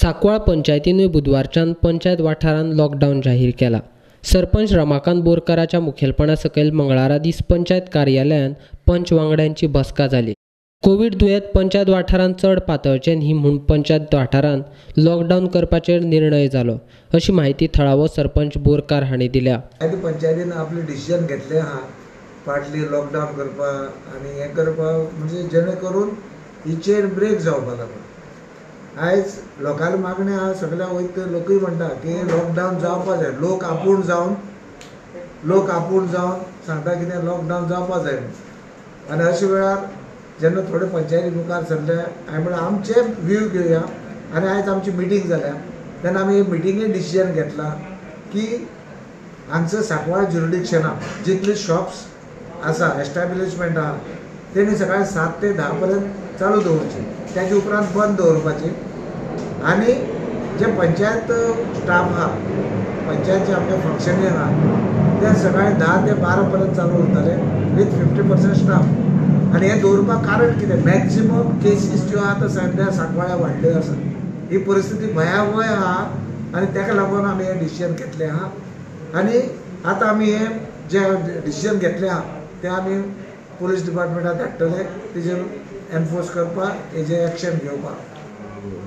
सांकवाळ पंचायतीनूय बुधवारच्यान पंचायत वाठारांत लॉकडावन जाहीर केला। सरपंच रमाकांत बोरकाराच्या मुखेलपणा सकयल मंगळारा दीस पंचायत कार्यालयात पंच वांगड्यांची बसका जाली। कोविड दुयेंत पंचायत वाठारांत चड पातळचें न्ही म्हूण पंचायत वाठारांत लॉकडावन करपाचेर निर्णय जालो, अशी माहिती थळावो सरपंच बोरकार हांणी दिल्या। पंचायतीन आपले डिसिजन घेतले आहा पार्टली लॉकडावन करपा आनी हें करपा, म्हणजे जेणे करून ही चेन ब्रेक जावपा लागून। आयज लोकांची मागणी आहा, सगळ्या वैद्य लोकूय म्हणटा की लॉकडावन जावपा जाय। लोक आपूण जावन सांगता कितें लॉकडावन जावपा जाय। आनी अशा वेळार जेन्ना थोडे पंचायती मुखार सरले, हांवें म्हणलें आमचे व्ह्यू घेवया। आनी आयज आमची मिटींग जाल्या, तेन्ना आमी मिटींगेंत डिसिजन घेतला की हांगसर सांकवाळ ज्युरिडिक्शनाक जितले शॉप्स आसा, एस्टॅब्लिशमेंट आहा, तेणी सकाळीं 7 ते 10 पर्यंत चालू दवरची, त्याच्या उपरांत बंद दवरपाची। आनी जे पंचायत स्टाफ आहा, पंचायतचे आमचे फंक्शनींग आहा, ते सकाळीं 10 ते 12 पर्यंत चालू उरतले विथ 50% स्टाफ। आनी हें दवरपाक कारण कितें, मॅक्झिमम केसीस ज्यो आहा सद्या सांकवाळ्या वाडल्यो आसा, ही परिस्थिती भयावह आहा आनी ताका लागून आमी हें डिसिजन घेतलें आहा। आनी आतां आमी हें जे डिसिजन घेतलें आहा तें आमी पुलीस डिपार्टमेंटाक धाडटले, तेजेर एनफोर्स करपाक, हेजेर एक्शन घेवपाक।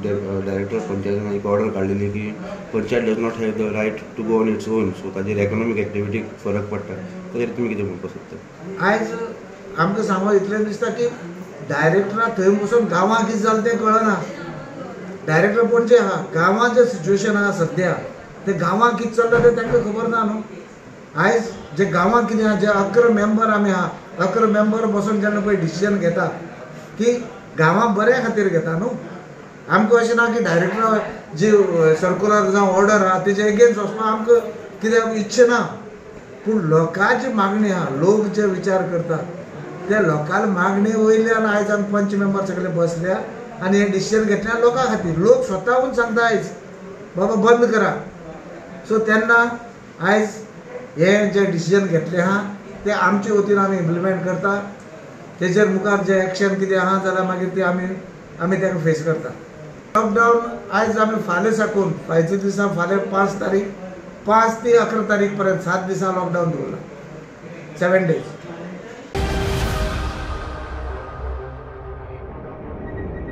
डायरेक्टर पंचायतीन एक ऑर्डर काढलेली की panchayat does not have the right to go on its own, so ताजेर इकॉनॉमिक एक्टिविटीक फरक पडटा। ताजेर तुमी कितें म्हणपाक सोदता? आयज आमकां सांगो इतलें दिसता की डायरेक्टराक थंय बसून गांवांत कितें जालें तें कळना। डायरेक्टर पणजे आहा, गांवांत जें सिच्युएशन आहा सद्या, ते गांवांत कितें चल्लां तें तांकां खबर ना न्हू। आयज जे गांवांत कितें आहा, जे 11 मेंबर आमी आहा, 11 मेंबर बसून जेन्ना पळय डिसिजन घेता की गांवां बऱ्या खातीर घेता न्हू। आमकां अशें ना की डायरेक्टर जी सर्क्युलर जावं ऑर्डर आहा तेजे एगेन्स्ट वचपाक आमकां कितें इच्छा ना, पूण लोकांची मागणी आहा, लोक जे विचार करतात त्या लोकांची मागणी वयल्यान आयज आमी पंच मेंबर सगळे बसल्या आनी हें डिसिजन घेतल्या लोकां खातीर। लोक स्वताहून सांगता आयज बाबा बंद करा। सो तेन्ना आयज हें जे डिसिजन घेतलें आहा तें आमचे वतीन आमी इम्प्लिमेंट करता। तेजेर मुखार जे एक्शन कितें आहा जाल्यार मागीर ते आमी ताका फेस करता। लॉकडावन आयज आमी फाल्यां साकून फायच्या दिसा फाल्यां 5 ते 11 तारीख पर्यंत 7 दिसां लॉकडावन दवरला, 7 days।